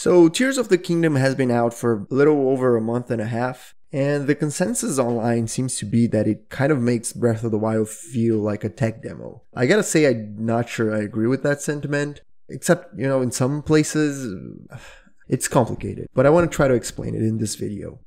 So Tears of the Kingdom has been out for a little over a month and a half, and the consensus online seems to be that it kind of makes Breath of the Wild feel like a tech demo. I gotta say I'm not sure I agree with that sentiment, except, in some places, it's complicated, but I want to try to explain it in this video.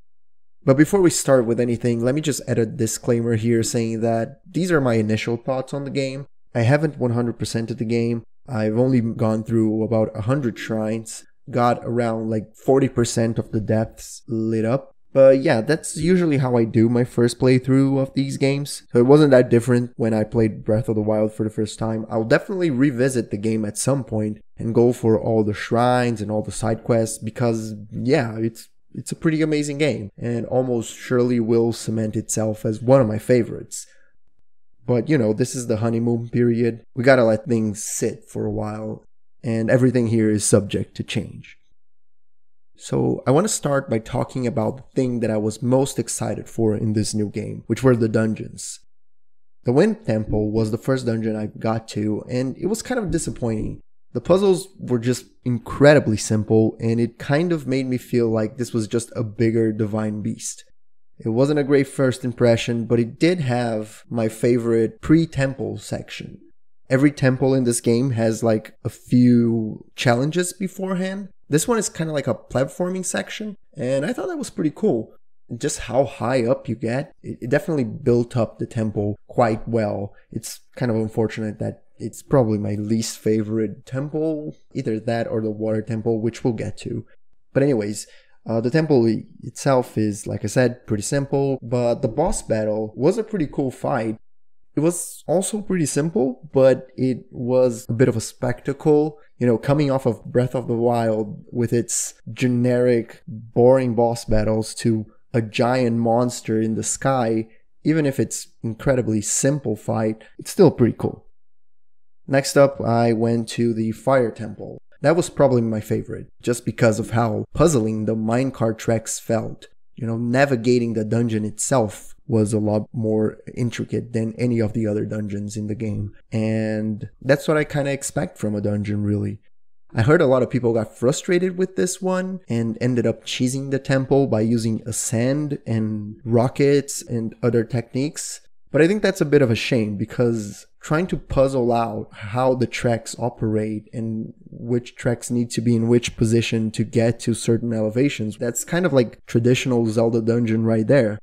But before we start with anything, let me just add a disclaimer here saying that these are my initial thoughts on the game. I haven't 100%ed the game. I've only gone through about 100 shrines, got around like 40% of the depths lit up. But yeah, that's usually how I do my first playthrough of these games. So it wasn't that different when I played Breath of the Wild for the first time. I'll definitely revisit the game at some point and go for all the shrines and all the side quests because yeah, it's a pretty amazing game and almost surely will cement itself as one of my favorites. But this is the honeymoon period. We gotta let things sit for a while, and everything here is subject to change. So I want to start by talking about the thing that I was most excited for in this new game, which were the dungeons. The Wind Temple was the first dungeon I got to, and it was kind of disappointing. The puzzles were just incredibly simple, and it kind of made me feel like this was just a bigger Divine Beast. It wasn't a great first impression, but it did have my favorite pre-temple section. Every temple in this game has like a few challenges beforehand. This one is kind of like a platforming section, and I thought that was pretty cool. Just how high up you get, it definitely built up the temple quite well. It's kind of unfortunate that it's probably my least favorite temple, either that or the water temple, which we'll get to. But anyways, the temple itself is, like I said, pretty simple, but the boss battle was a pretty cool fight. It was also pretty simple, but it was a bit of a spectacle. Coming off of Breath of the Wild with its generic, boring boss battles to a giant monster in the sky, even if it's incredibly simple fight, it's still pretty cool. Next up, I went to the Fire Temple. That was probably my favorite, just because of how puzzling the minecart tracks felt. Navigating the dungeon itself was a lot more intricate than any of the other dungeons in the game. And that's what I kind of expect from a dungeon, really. I heard a lot of people got frustrated with this one and ended up cheesing the temple by using sand and rockets and other techniques. But I think that's a bit of a shame because trying to puzzle out how the tracks operate and which tracks need to be in which position to get to certain elevations, that's kind of like traditional Zelda dungeon right there.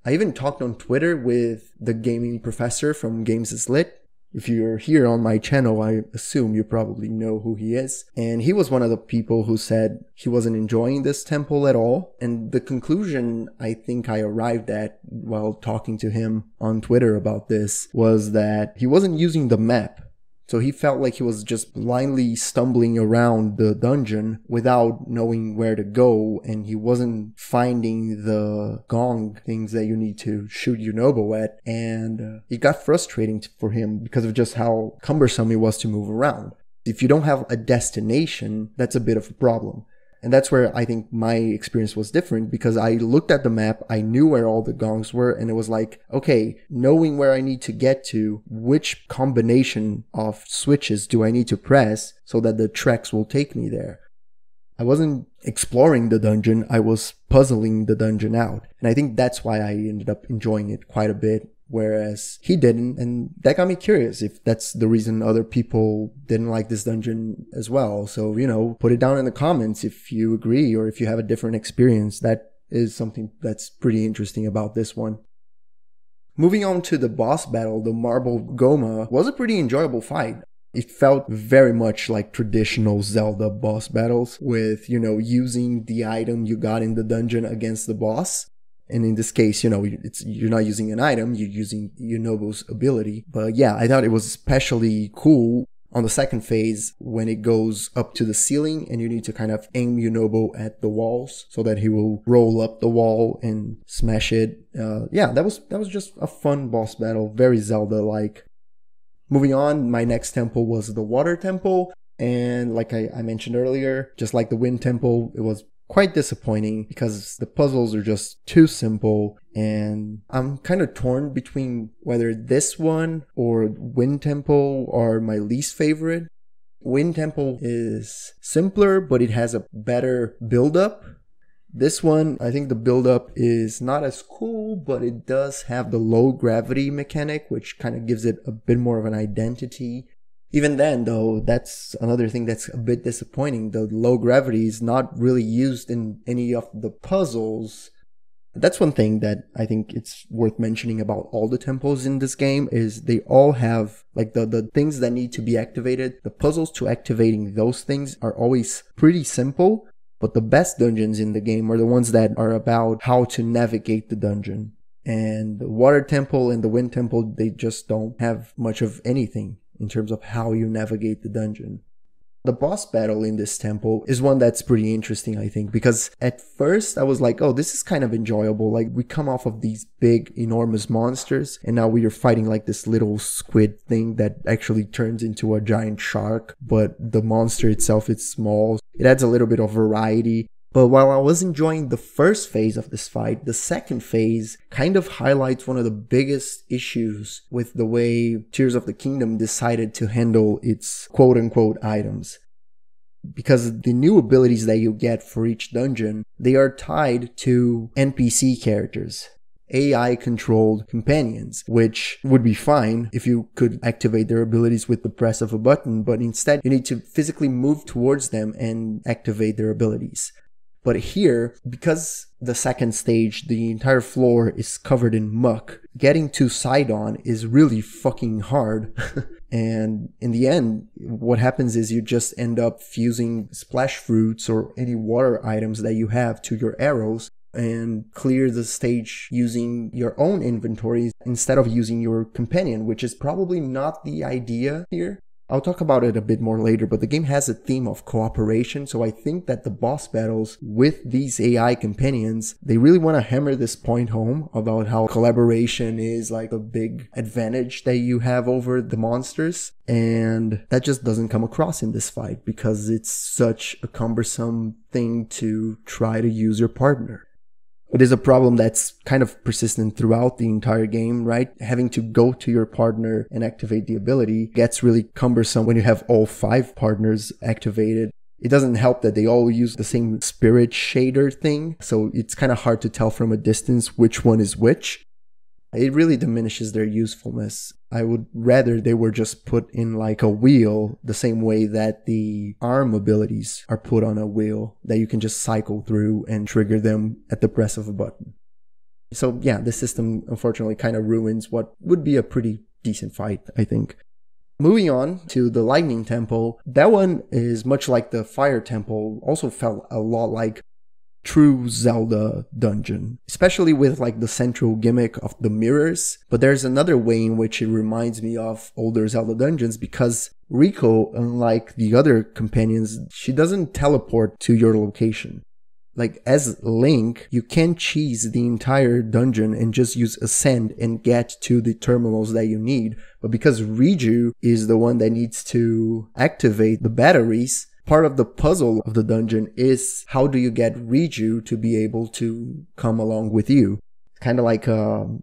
I even talked on Twitter with the gaming professor from Games is Lit. If you're here on my channel, I assume you probably know who he is. And he was one of the people who said he wasn't enjoying this temple at all. And the conclusion I think I arrived at while talking to him on Twitter about this was that he wasn't using the map. So he felt like he was just blindly stumbling around the dungeon without knowing where to go, and he wasn't finding the gong things that you need to shoot Yunobo at, and it got frustrating for him because of just how cumbersome it was to move around. If you don't have a destination, that's a bit of a problem. And that's where I think my experience was different, because I looked at the map, I knew where all the gongs were, and it was like, okay, knowing where I need to get to, which combination of switches do I need to press so that the tracks will take me there? I wasn't exploring the dungeon, I was puzzling the dungeon out. And I think that's why I ended up enjoying it quite a bit, whereas he didn't, and that got me curious if that's the reason other people didn't like this dungeon as well. So, put it down in the comments if you agree or if you have a different experience. That is something that's pretty interesting about this one. Moving on to the boss battle, the Marble Goma was a pretty enjoyable fight. It felt very much like traditional Zelda boss battles with, using the item you got in the dungeon against the boss. And in this case, you're not using an item, you're using Yunobo's ability. But yeah, I thought it was especially cool on the second phase when it goes up to the ceiling and you need to kind of aim Yunobo at the walls so that he will roll up the wall and smash it. Yeah, that was just a fun boss battle, very Zelda-like. Moving on, my next temple was the Water Temple. And like I mentioned earlier, just like the Wind Temple, it was quite disappointing because the puzzles are just too simple, and I'm kind of torn between whether this one or Wind Temple are my least favorite. Wind Temple is simpler, but it has a better build-up. This one, I think the build-up is not as cool, but it does have the low gravity mechanic, which kind of gives it a bit more of an identity. Even then, though, that's another thing that's a bit disappointing. The low gravity is not really used in any of the puzzles. That's one thing that I think it's worth mentioning about all the temples in this game is they all have like the things that need to be activated. The puzzles to activating those things are always pretty simple, but the best dungeons in the game are the ones that are about how to navigate the dungeon. And the Water Temple and the Wind Temple, they just don't have much of anything in terms of how you navigate the dungeon. The boss battle in this temple is one that's pretty interesting, I think, because at first I was like, oh, this is kind of enjoyable. Like, we come off of these big, enormous monsters, and now we are fighting like this little squid thing that actually turns into a giant shark, but the monster itself is small. It adds a little bit of variety. But while I was enjoying the first phase of this fight, the second phase kind of highlights one of the biggest issues with the way Tears of the Kingdom decided to handle its quote-unquote items. Because the new abilities that you get for each dungeon, they are tied to NPC characters. AI-controlled companions, which would be fine if you could activate their abilities with the press of a button, but instead you need to physically move towards them and activate their abilities. But here, because the second stage, the entire floor is covered in muck, getting to Sidon is really fucking hard. And in the end, what happens is you just end up fusing splash fruits or any water items that you have to your arrows and clear the stage using your own inventory instead of using your companion, which is probably not the idea here. I'll talk about it a bit more later, but the game has a theme of cooperation, so I think that the boss battles with these AI companions, they really want to hammer this point home about how collaboration is like a big advantage that you have over the monsters, and that just doesn't come across in this fight because it's such a cumbersome thing to try to use your partner. It is a problem that's kind of persistent throughout the entire game, right? Having to go to your partner and activate the ability gets really cumbersome when you have all 5 partners activated. It doesn't help that they all use the same spirit shader thing, so it's kind of hard to tell from a distance which one is which. It really diminishes their usefulness. I would rather they were just put in like a wheel, the same way that the arm abilities are put on a wheel that you can just cycle through and trigger them at the press of a button. So yeah, the system unfortunately kind of ruins what would be a pretty decent fight, I think. Moving on to the Lightning Temple, that one is much like the Fire Temple, also felt a lot like true Zelda dungeon, especially with like the central gimmick of the mirrors. But there's another way in which it reminds me of older Zelda dungeons because Rico, unlike the other companions, she doesn't teleport to your location. Like as Link, you can cheese the entire dungeon and just use Ascend and get to the terminals that you need. But because Riju is the one that needs to activate the batteries, part of the puzzle of the dungeon is how do you get Riju to be able to come along with you. Kind of like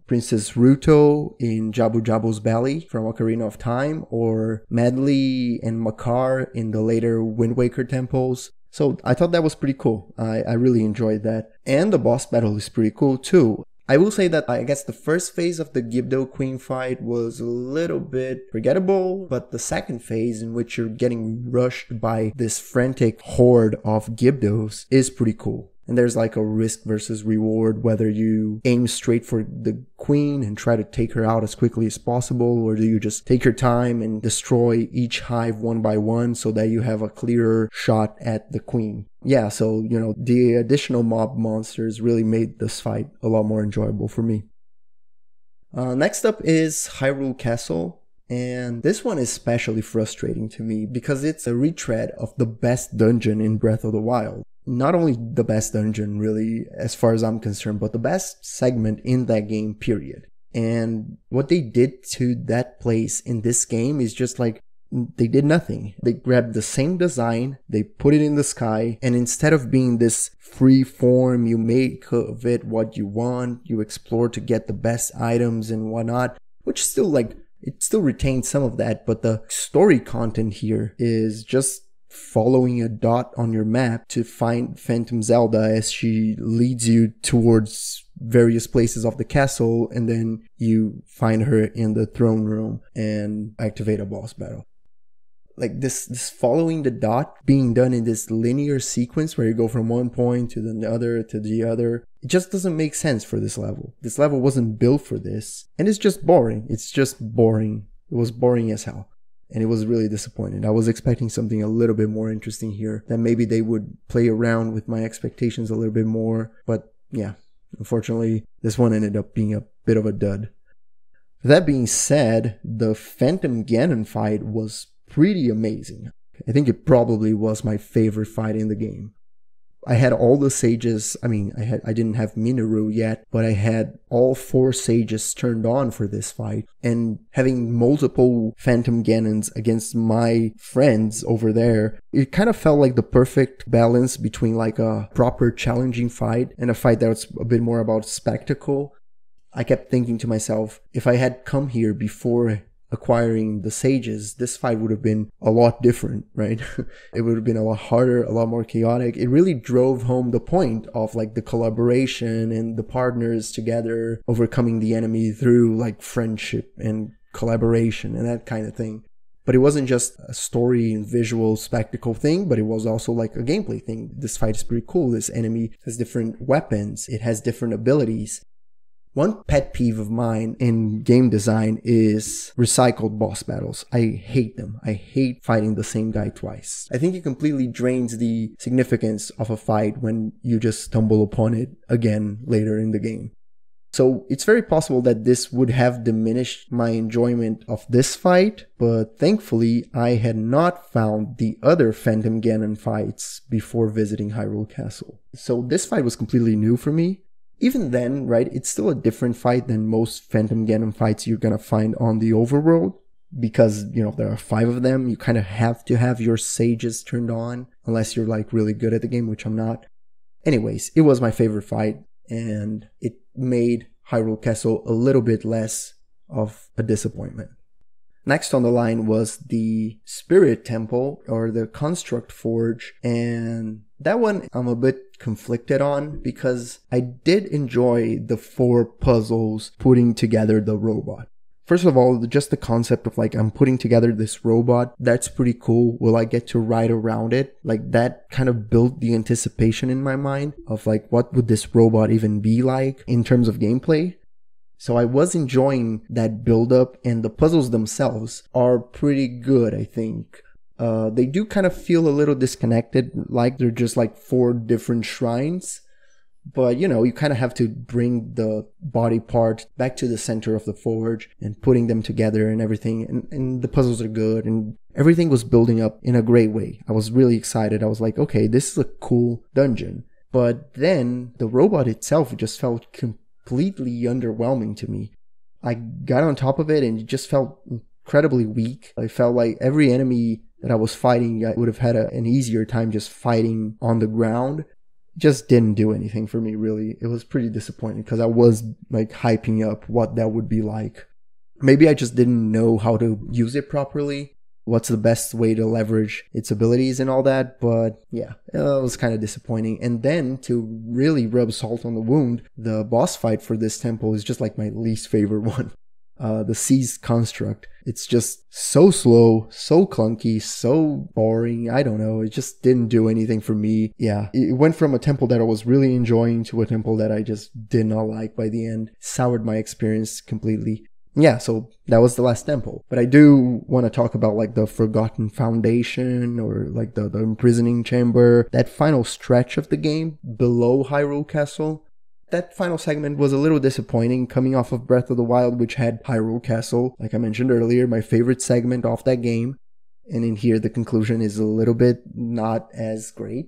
Princess Ruto in Jabu Jabu's Belly from Ocarina of Time, or Medley and Makar in the later Wind Waker temples. So I thought that was pretty cool. I really enjoyed that. And the boss battle is pretty cool too. I will say that I guess the first phase of the Gibdo Queen fight was a little bit forgettable, but the second phase in which you're getting rushed by this frantic horde of Gibdos is pretty cool. And there's like a risk versus reward, whether you aim straight for the queen and try to take her out as quickly as possible, or do you just take your time and destroy each hive one by one so that you have a clearer shot at the queen. Yeah, so, you know, the additional mob monsters really made this fight a lot more enjoyable for me. Next up is Hyrule Castle. And this one is especially frustrating to me because it's a retread of the best dungeon in Breath of the Wild. Not only the best dungeon, really, as far as I'm concerned, but the best segment in that game, period. And what they did to that place in this game is just like, they did nothing. They grabbed the same design, they put it in the sky, and instead of being this free form, you make of it what you want, you explore to get the best items and whatnot, which still like, It still retains some of that, but the story content here is just following a dot on your map to find Phantom Zelda as she leads you towards various places of the castle, and then you find her in the throne room and activate a boss battle. Like this following the dot being done in this linear sequence where you go from one point to the other to the other, it just doesn't make sense for this level. This level wasn't built for this, and it's just boring. It's just boring. It was boring as hell. And it was really disappointing. I was expecting something a little bit more interesting here, that maybe they would play around with my expectations a little bit more. But yeah, unfortunately, this one ended up being a bit of a dud. That being said, the Phantom Ganon fight was pretty amazing. I think it probably was my favorite fight in the game. I had all the sages, I didn't have Minoru yet, but I had all 4 sages turned on for this fight. And having multiple Phantom Ganons against my friends over there, it kind of felt like the perfect balance between like a proper challenging fight and a fight that's a bit more about spectacle. I kept thinking to myself, if I had come here before acquiring the sages, this fight would have been a lot different, right? It would have been a lot harder, a lot more chaotic. It really drove home the point of like the collaboration and the partners together overcoming the enemy through like friendship and collaboration and that kind of thing. But it wasn't just a story and visual spectacle thing, but it was also like a gameplay thing. This fight is pretty cool. This enemy has different weapons. It has different abilities. One pet peeve of mine in game design is recycled boss battles. I hate them. I hate fighting the same guy twice. I think it completely drains the significance of a fight when you just stumble upon it again later in the game. So it's very possible that this would have diminished my enjoyment of this fight, but thankfully I had not found the other Phantom Ganon fights before visiting Hyrule Castle. So this fight was completely new for me. Even then, right, it's still a different fight than most Phantom Ganon fights you're gonna find on the overworld. Because, you know, there are 5 of them. You kind of have to have your sages turned on. Unless you're like really good at the game, which I'm not. Anyways, it was my favorite fight. And it made Hyrule Castle a little bit less of a disappointment. Next on the line was the Spirit Temple, or the Construct Forge, and that one I'm a bit conflicted on because I did enjoy the 4 puzzles putting together the robot. First of all, just the concept of like, I'm putting together this robot, that's pretty cool. Will I get to ride around it? Like that kind of built the anticipation in my mind of like, what would this robot even be like in terms of gameplay? So I was enjoying that build-up, and the puzzles themselves are pretty good, I think. They do kind of feel a little disconnected, like they're just like 4 different shrines. But, you know, you kind of have to bring the body part back to the center of the forge and putting them together and everything. And the puzzles are good, and everything was building up in a great way. I was really excited. I was like, okay, this is a cool dungeon. But then the robot itself just felt completely underwhelming to me. I got on top of it and it just felt incredibly weak. I felt like every enemy that I was fighting, I would have had an easier time just fighting on the ground. It just didn't do anything for me, really. It was pretty disappointing because I was like hyping up what that would be like. Maybe I just didn't know how to use it properly. What's the best way to leverage its abilities and all that, but yeah, it was kind of disappointing. And then, to really rub salt on the wound, the boss fight for this temple is just like my least favorite one. The Seized Construct. It's just so slow, so clunky, so boring. I don't know. It just didn't do anything for me. Yeah, it went from a temple that I was really enjoying to a temple that I just did not like by the end. Soured my experience completely. Yeah, so that was the last temple. But I do want to talk about like the Forgotten Foundation, or like the Imprisoning Chamber, that final stretch of the game below Hyrule Castle. That final segment was a little disappointing, coming off of Breath of the Wild, which had Hyrule Castle, like I mentioned earlier, my favorite segment of that game. And in here, the conclusion is a little bit not as great.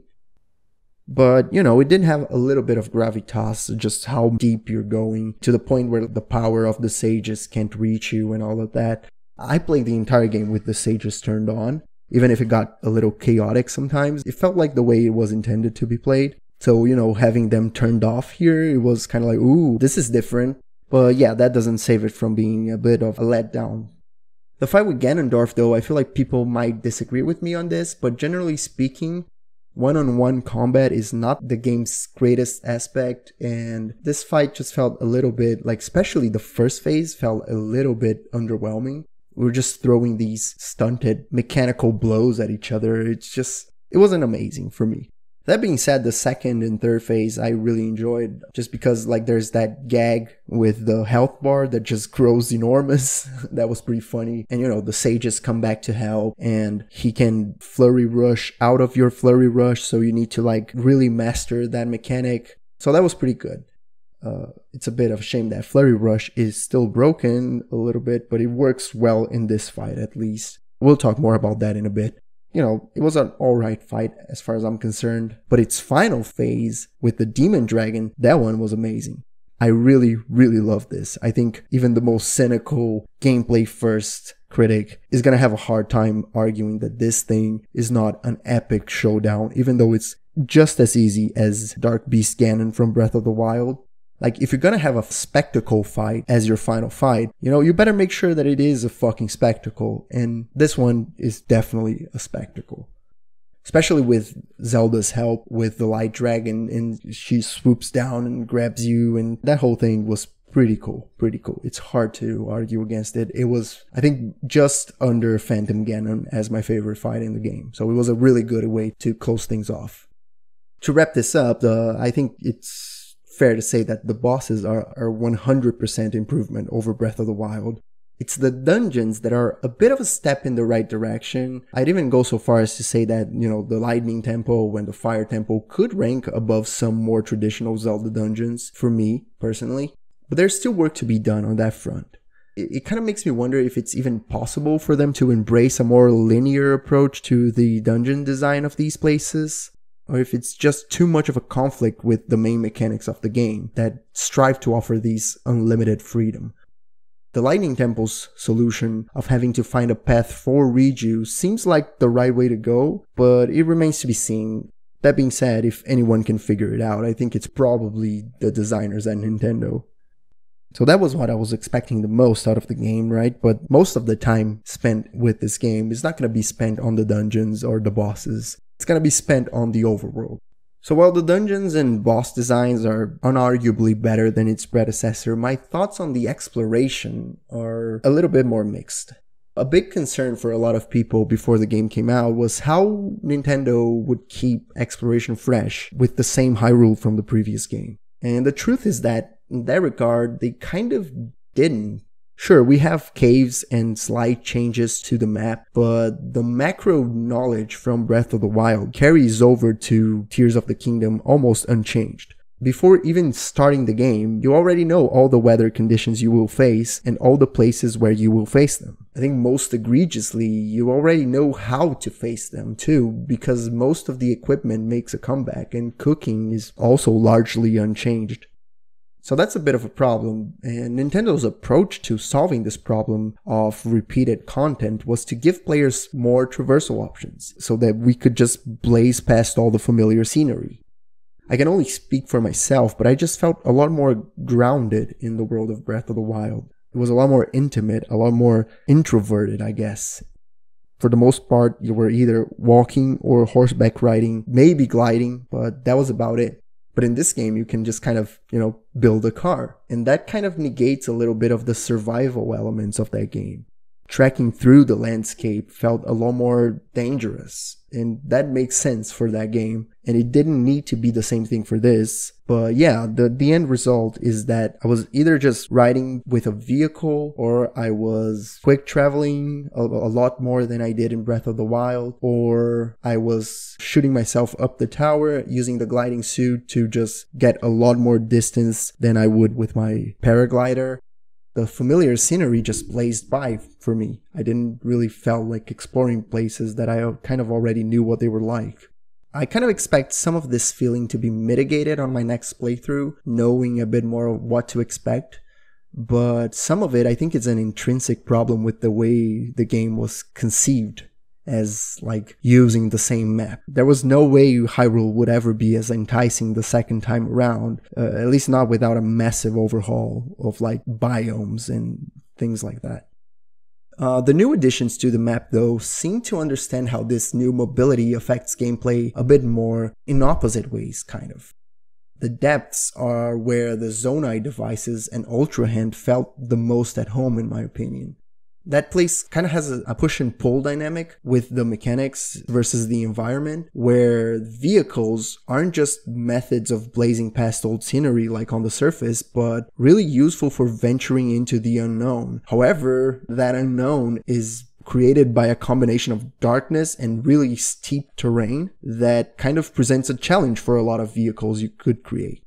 But, you know, it did have a little bit of gravitas, just how deep you're going, to the point where the power of the sages can't reach you and all of that. I played the entire game with the sages turned on. Even if it got a little chaotic sometimes, it felt like the way it was intended to be played. So, you know, having them turned off here, it was kind of like, ooh, this is different. But yeah, that doesn't save it from being a bit of a letdown. The fight with Ganondorf, though, I feel like people might disagree with me on this, but generally speaking, one-on-one combat is not the game's greatest aspect, and this fight just felt a little bit, like especially the first phase, felt a little bit underwhelming. We were just throwing these stunted mechanical blows at each other. It wasn't amazing for me. That being said, the second and third phase I really enjoyed, just because like there's that gag with the health bar that just grows enormous. That was pretty funny. And you know, the sages come back to help and he can flurry rush out of your flurry rush, so you need to like really master that mechanic. So that was pretty good. It's a bit of a shame that flurry rush is still broken a little bit, but it works well in this fight at least. We'll talk more about that in a bit. You know, it was an alright fight as far as I'm concerned, but its final phase with the demon dragon, that one was amazing. I really, really love this. I think even the most cynical gameplay first critic is gonna have a hard time arguing that this thing is not an epic showdown, even though it's just as easy as Dark Beast Ganon from Breath of the Wild. Like, if you're gonna have a spectacle fight as your final fight, you know, you better make sure that it is a fucking spectacle. And this one is definitely a spectacle. Especially with Zelda's help with the light dragon, and she swoops down and grabs you, and that whole thing was pretty cool. Pretty cool. It's hard to argue against it. It was, I think, just under Phantom Ganon as my favorite fight in the game. So it was a really good way to close things off. To wrap this up, I think it's fair to say that the bosses are 100% improvement over Breath of the Wild. It's the dungeons that are a bit of a step in the right direction. I'd even go so far as to say that, you know, the Lightning Temple and the Fire Temple could rank above some more traditional Zelda dungeons for me, personally. But there's still work to be done on that front. It kind of makes me wonder if it's even possible for them to embrace a more linear approach to the dungeon design of these places, or if it's just too much of a conflict with the main mechanics of the game that strive to offer these unlimited freedom. The Lightning Temple's solution of having to find a path for Riju seems like the right way to go, but it remains to be seen. That being said, if anyone can figure it out, I think it's probably the designers at Nintendo. So that was what I was expecting the most out of the game, right? But most of the time spent with this game is not going to be spent on the dungeons or the bosses. It's going to be spent on the overworld. So while the dungeons and boss designs are unarguably better than its predecessor, my thoughts on the exploration are a little bit more mixed. A big concern for a lot of people before the game came out was how Nintendo would keep exploration fresh with the same Hyrule from the previous game. And the truth is that in that regard, they kind of didn't. Sure, we have caves and slight changes to the map, but the macro knowledge from Breath of the Wild carries over to Tears of the Kingdom almost unchanged. Before even starting the game, you already know all the weather conditions you will face and all the places where you will face them. I think most egregiously, you already know how to face them too, because most of the equipment makes a comeback and cooking is also largely unchanged. So that's a bit of a problem, and Nintendo's approach to solving this problem of repeated content was to give players more traversal options, so that we could just blaze past all the familiar scenery. I can only speak for myself, but I just felt a lot more grounded in the world of Breath of the Wild. It was a lot more intimate, a lot more introverted, I guess. For the most part, you were either walking or horseback riding, maybe gliding, but that was about it. But in this game, you can just kind of, build a car. And that kind of negates a little bit of the survival elements of that game. Trekking through the landscape felt a lot more dangerous. And that makes sense for that game. And it didn't need to be the same thing for this. But yeah, the end result is that I was either just riding with a vehicle, or I was quick traveling a lot more than I did in Breath of the Wild, or I was shooting myself up the tower using the gliding suit to just get a lot more distance than I would with my paraglider. The familiar scenery just blazed by for me. I didn't really feel like exploring places that I kind of already knew what they were like. I kind of expect some of this feeling to be mitigated on my next playthrough, knowing a bit more of what to expect. But some of it, I think, is an intrinsic problem with the way the game was conceived, as using the same map. There was no way Hyrule would ever be as enticing the second time around, at least not without a massive overhaul of biomes and things like that. The new additions to the map, though, seem to understand how this new mobility affects gameplay a bit more in opposite ways, kind of. The depths are where the Zonai devices and Ultra Hand felt the most at home, in my opinion. That place kind of has a push and pull dynamic with the mechanics versus the environment, where vehicles aren't just methods of blazing past old scenery like on the surface, but really useful for venturing into the unknown. However, that unknown is created by a combination of darkness and really steep terrain that kind of presents a challenge for a lot of vehicles you could create.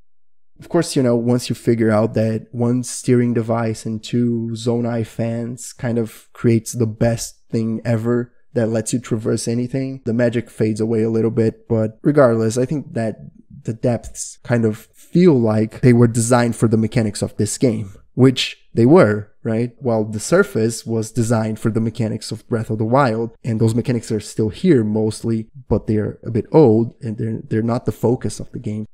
Of course, once you figure out that one steering device and two Zonai fans kind of creates the best thing ever that lets you traverse anything, the magic fades away a little bit. But regardless, I think that the depths kind of feel like they were designed for the mechanics of this game, which they were, right? While the surface was designed for the mechanics of Breath of the Wild, and those mechanics are still here mostly, but they're a bit old and they're not the focus of the game.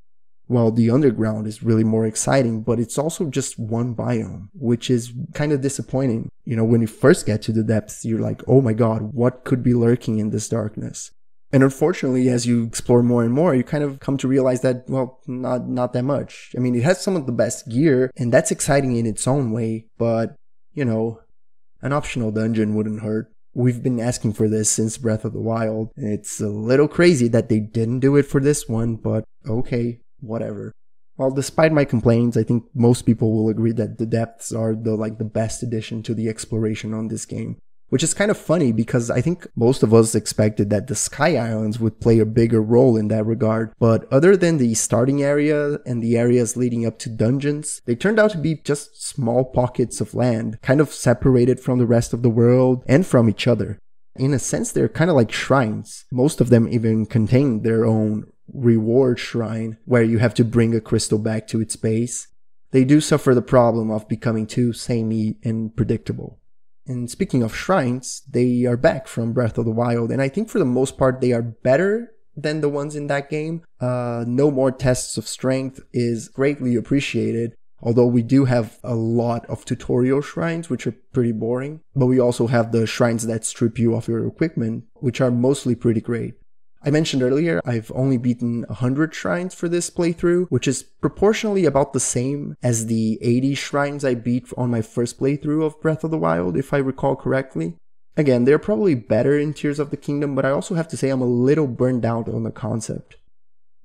While the underground is really more exciting, but it's also just one biome, which is kind of disappointing. When you first get to the depths, you're like, oh my god, what could be lurking in this darkness? And unfortunately, as you explore more and more, you kind of come to realize that, well, not that much. I mean, it has some of the best gear, and that's exciting in its own way, but, an optional dungeon wouldn't hurt. We've been asking for this since Breath of the Wild. It's a little crazy that they didn't do it for this one, but okay. Whatever. Well, despite my complaints, I think most people will agree that the depths are the best addition to the exploration on this game. Which is kind of funny because I think most of us expected that the Sky Islands would play a bigger role in that regard. But other than the starting area and the areas leading up to dungeons, they turned out to be just small pockets of land, kind of separated from the rest of the world and from each other. In a sense, they're kind of like shrines. Most of them even contain their own reward shrine where you have to bring a crystal back to its base. They do suffer the problem of becoming too samey and predictable. And speaking of shrines, they are back from Breath of the Wild, and I think for the most part they are better than the ones in that game. No more tests of strength is greatly appreciated, although we do have a lot of tutorial shrines which are pretty boring, but we also have the shrines that strip you of your equipment, which are mostly pretty great. I mentioned earlier, I've only beaten 100 shrines for this playthrough, which is proportionally about the same as the 80 shrines I beat on my first playthrough of Breath of the Wild, if I recall correctly. Again, they're probably better in Tears of the Kingdom, but I also have to say I'm a little burned out on the concept.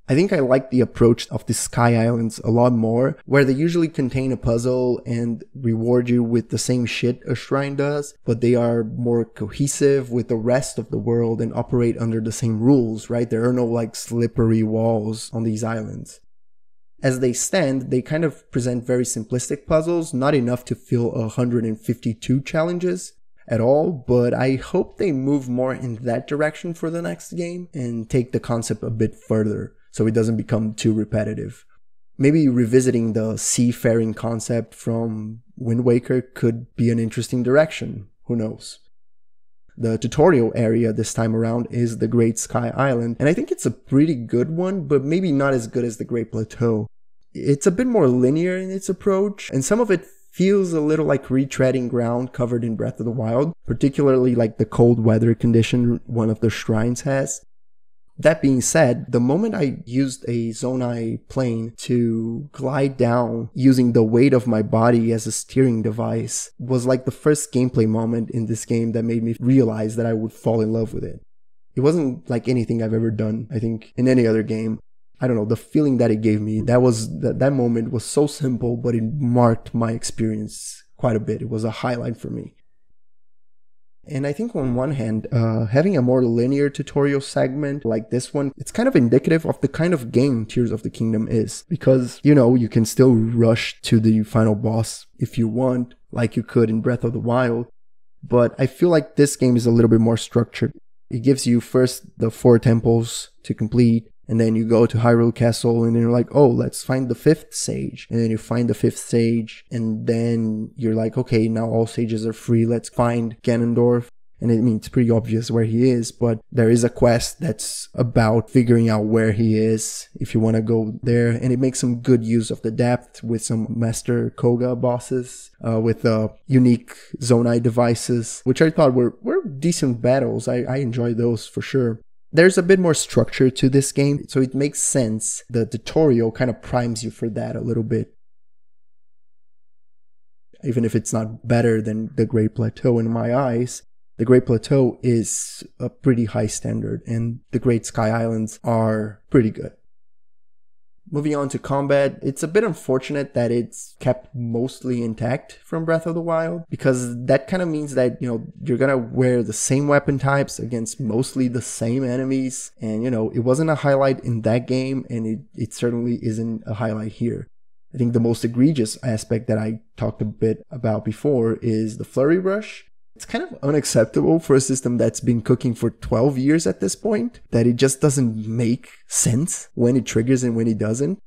I think I like the approach of the Sky Islands a lot more, where they usually contain a puzzle and reward you with the same shit a shrine does, but they are more cohesive with the rest of the world and operate under the same rules, right? There are no slippery walls on these islands. As they stand, they kind of present very simplistic puzzles, not enough to fill 152 challenges at all, but I hope they move more in that direction for the next game and take the concept a bit further, so it doesn't become too repetitive. Maybe revisiting the seafaring concept from Wind Waker could be an interesting direction. Who knows? The tutorial area this time around is the Great Sky Island, and I think it's a pretty good one, but maybe not as good as the Great Plateau. It's a bit more linear in its approach, and some of it feels a little like retreading ground covered in Breath of the Wild, particularly like the cold weather condition one of the shrines has. That being said, the moment I used a Zonai plane to glide down using the weight of my body as a steering device was like the first gameplay moment in this game that made me realize that I would fall in love with it. It wasn't like anything I've ever done, I think, in any other game. I don't know, the feeling that it gave me, that moment was so simple, but it marked my experience quite a bit. It was a highlight for me. And I think on one hand, having a more linear tutorial segment like this one, it's kind of indicative of the kind of game Tears of the Kingdom is. Because, you can still rush to the final boss if you want, like you could in Breath of the Wild. But I feel like this game is a little bit more structured. It gives you first the 4 temples to complete, and then you go to Hyrule Castle, and then you're like, oh, let's find the 5th sage. And then you find the 5th sage, and then you're like, okay, now all sages are free, let's find Ganondorf. And I mean, it's pretty obvious where he is, but there is a quest that's about figuring out where he is if you want to go there. And it makes some good use of the depth with some Master Koga bosses, with unique Zonai devices, which I thought were decent battles. I enjoyed those for sure. There's a bit more structure to this game, so it makes sense. The tutorial kind of primes you for that a little bit. Even if it's not better than the Great Plateau in my eyes, the Great Plateau is a pretty high standard, and the Great Sky Islands are pretty good. Moving on to combat, it's a bit unfortunate that it's kept mostly intact from Breath of the Wild, because that kind of means that, you're gonna wear the same weapon types against mostly the same enemies, and it wasn't a highlight in that game, and it certainly isn't a highlight here. I think the most egregious aspect that I talked a bit about before is the Flurry Rush. It's kind of unacceptable for a system that's been cooking for 12 years at this point, that it just doesn't make sense when it triggers and when it doesn't.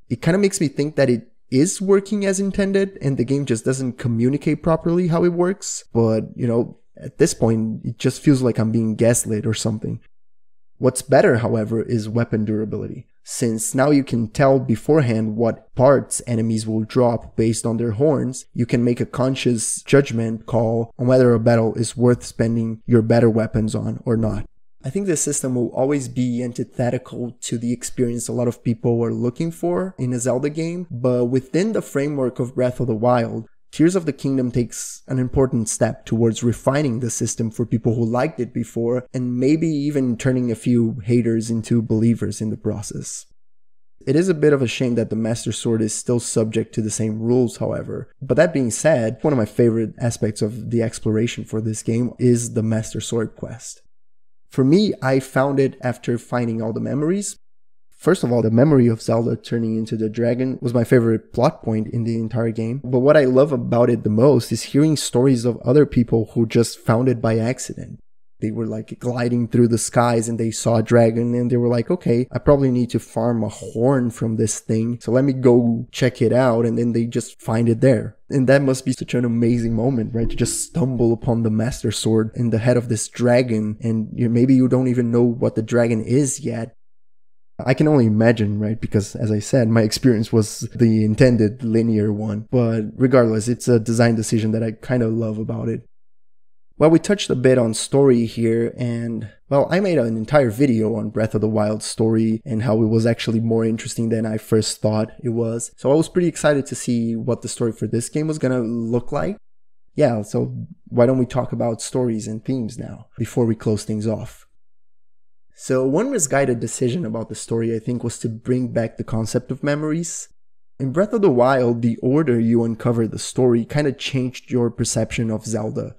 It kind of makes me think that it is working as intended and the game just doesn't communicate properly how it works. But, at this point, it just feels like I'm being gaslit or something. What's better, however, is weapon durability. Since now you can tell beforehand what parts enemies will drop based on their horns, you can make a conscious judgment call on whether a battle is worth spending your better weapons on or not. I think this system will always be antithetical to the experience a lot of people are looking for in a Zelda game, but within the framework of Breath of the Wild, Tears of the Kingdom takes an important step towards refining the system for people who liked it before, and maybe even turning a few haters into believers in the process. It is a bit of a shame that the Master Sword is still subject to the same rules, however. But that being said, one of my favorite aspects of the exploration for this game is the Master Sword quest. For me, I found it after finding all the memories. First of all, the memory of Zelda turning into the dragon was my favorite plot point in the entire game. But what I love about it the most is hearing stories of other people who just found it by accident. They were like gliding through the skies and they saw a dragon and they were like, okay, I probably need to farm a horn from this thing, so let me go check it out, and then they just find it there. And that must be such an amazing moment, right? To just stumble upon the Master Sword in the head of this dragon, and maybe you don't even know what the dragon is yet. I can only imagine, right? Because as I said, my experience was the intended linear one. But regardless, it's a design decision that I kind of love about it. Well, we touched a bit on story here, and well, I made an entire video on Breath of the Wild story and how it was actually more interesting than I first thought it was. So I was pretty excited to see what the story for this game was gonna look like. Yeah, so why don't we talk about stories and themes now, before we close things off. So one misguided decision about the story, I think, was to bring back the concept of memories. In Breath of the Wild, the order you uncover the story kind of changed your perception of Zelda.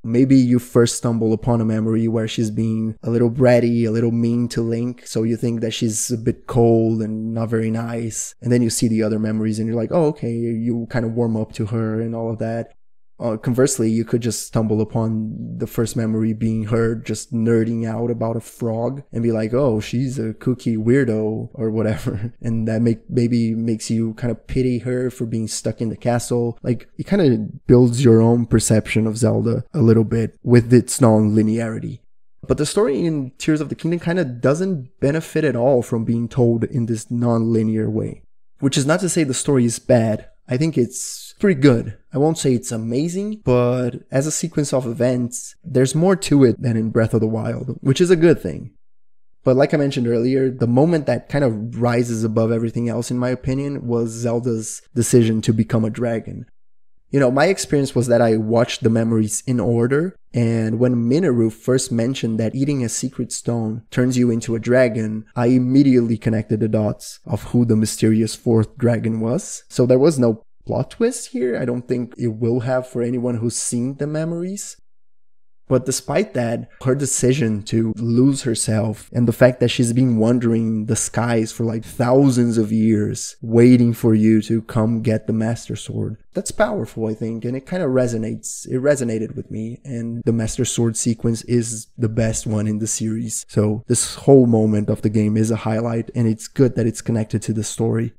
Maybe you first stumble upon a memory where she's being a little bratty, a little mean to Link, so you think that she's a bit cold and not very nice. And then you see the other memories and you're like, oh, okay, you kind of warm up to her and all of that. Conversely, you could just stumble upon the first memory being her just nerding out about a frog and be like, oh, she's a kooky weirdo or whatever. And that maybe makes you kind of pity her for being stuck in the castle. Like, it kind of builds your own perception of Zelda a little bit with its non-linearity. But the story in Tears of the Kingdom kind of doesn't benefit at all from being told in this non-linear way. Which is not to say the story is bad. I think it's pretty good. I won't say it's amazing, but as a sequence of events, there's more to it than in Breath of the Wild, which is a good thing. But like I mentioned earlier, the moment that kind of rises above everything else, in my opinion, was Zelda's decision to become a dragon. You know, my experience was that I watched the memories in order, and when Minoru first mentioned that eating a secret stone turns you into a dragon, I immediately connected the dots of who the mysterious fourth dragon was. So there was no plot twist here. I don't think it will have for anyone who's seen the memories. But despite that, her decision to lose herself and the fact that she's been wandering the skies for like thousands of years, waiting for you to come get the Master Sword, that's powerful, I think, and it kind of resonates. It resonated with me, and the Master Sword sequence is the best one in the series. So this whole moment of the game is a highlight, and it's good that it's connected to the story.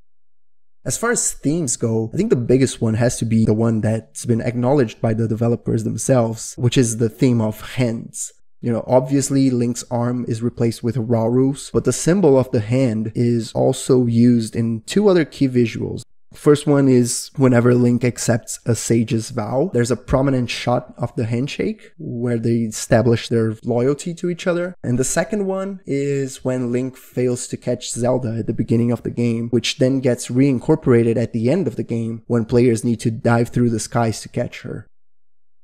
As far as themes go, I think the biggest one has to be the one that's been acknowledged by the developers themselves, which is the theme of hands. You know, obviously Link's arm is replaced with Raru's, but the symbol of the hand is also used in two other key visuals. First one is whenever Link accepts a sage's vow, there's a prominent shot of the handshake where they establish their loyalty to each other. And the second one is when Link fails to catch Zelda at the beginning of the game, which then gets reincorporated at the end of the game when players need to dive through the skies to catch her.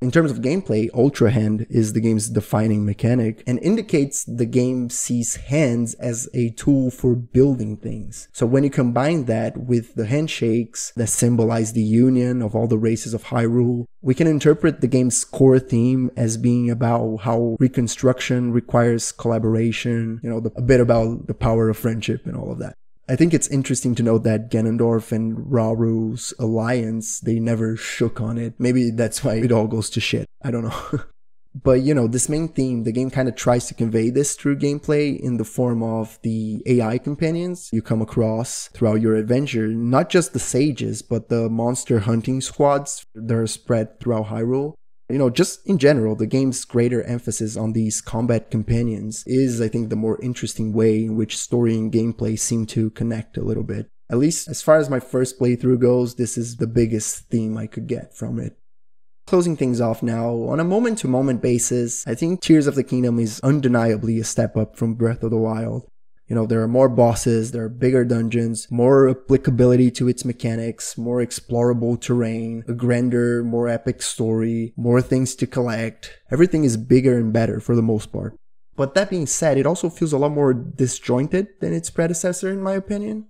In terms of gameplay, Ultra Hand is the game's defining mechanic and indicates the game sees hands as a tool for building things. So when you combine that with the handshakes that symbolize the union of all the races of Hyrule, we can interpret the game's core theme as being about how reconstruction requires collaboration, you know, a bit about the power of friendship and all of that. I think it's interesting to note that Ganondorf and Raru's alliance, they never shook on it. Maybe that's why it all goes to shit. I don't know. But, you know, this main theme, the game kind of tries to convey this through gameplay in the form of the AI companions you come across throughout your adventure. Not just the sages, but the monster hunting squads that are spread throughout Hyrule. You know, just in general, the game's greater emphasis on these combat companions is, I think, the more interesting way in which story and gameplay seem to connect a little bit. At least, as far as my first playthrough goes, this is the biggest theme I could get from it. Closing things off now, on a moment-to-moment basis, I think Tears of the Kingdom is undeniably a step up from Breath of the Wild. You know, there are more bosses, there are bigger dungeons, more applicability to its mechanics, more explorable terrain, a grander, more epic story, more things to collect. Everything is bigger and better for the most part. But that being said, it also feels a lot more disjointed than its predecessor in my opinion.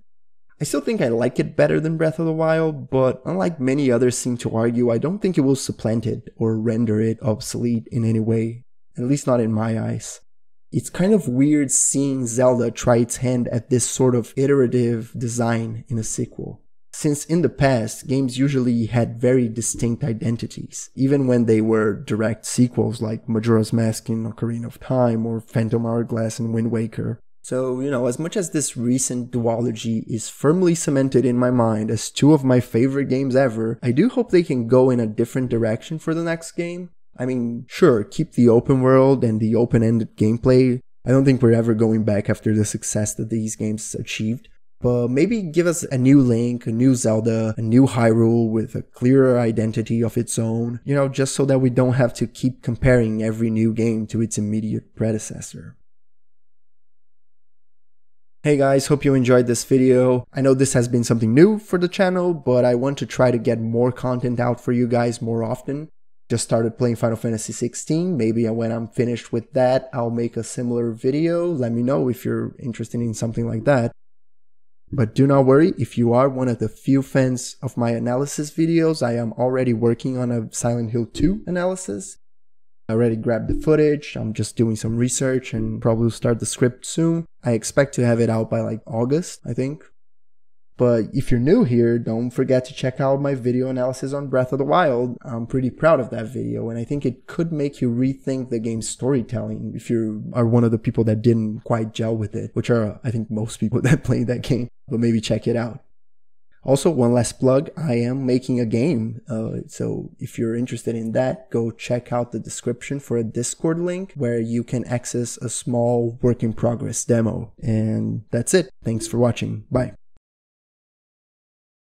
I still think I like it better than Breath of the Wild, but unlike many others seem to argue, I don't think it will supplant it or render it obsolete in any way, at least not in my eyes. It's kind of weird seeing Zelda try its hand at this sort of iterative design in a sequel. Since in the past, games usually had very distinct identities, even when they were direct sequels like Majora's Mask in Ocarina of Time or Phantom Hourglass in Wind Waker. So, you know, as much as this recent duology is firmly cemented in my mind as two of my favorite games ever, I do hope they can go in a different direction for the next game. I mean, sure, keep the open world and the open-ended gameplay. I don't think we're ever going back after the success that these games achieved. But maybe give us a new Link, a new Zelda, a new Hyrule with a clearer identity of its own. You know, just so that we don't have to keep comparing every new game to its immediate predecessor. Hey guys, hope you enjoyed this video. I know this has been something new for the channel, but I want to try to get more content out for you guys more often. Just started playing Final Fantasy 16. Maybe when I'm finished with that, I'll make a similar video. Let me know if you're interested in something like that. But do not worry, if you are one of the few fans of my analysis videos, I am already working on a Silent Hill 2 analysis. I already grabbed the footage, I'm just doing some research and probably start the script soon. I expect to have it out by like August, I think. But if you're new here, don't forget to check out my video analysis on Breath of the Wild. I'm pretty proud of that video, and I think it could make you rethink the game's storytelling if you are one of the people that didn't quite gel with it, which are, I think, most people that play that game, but maybe check it out. Also, one last plug, I am making a game, so if you're interested in that, go check out the description for a Discord link where you can access a small work-in-progress demo. And that's it. Thanks for watching. Bye.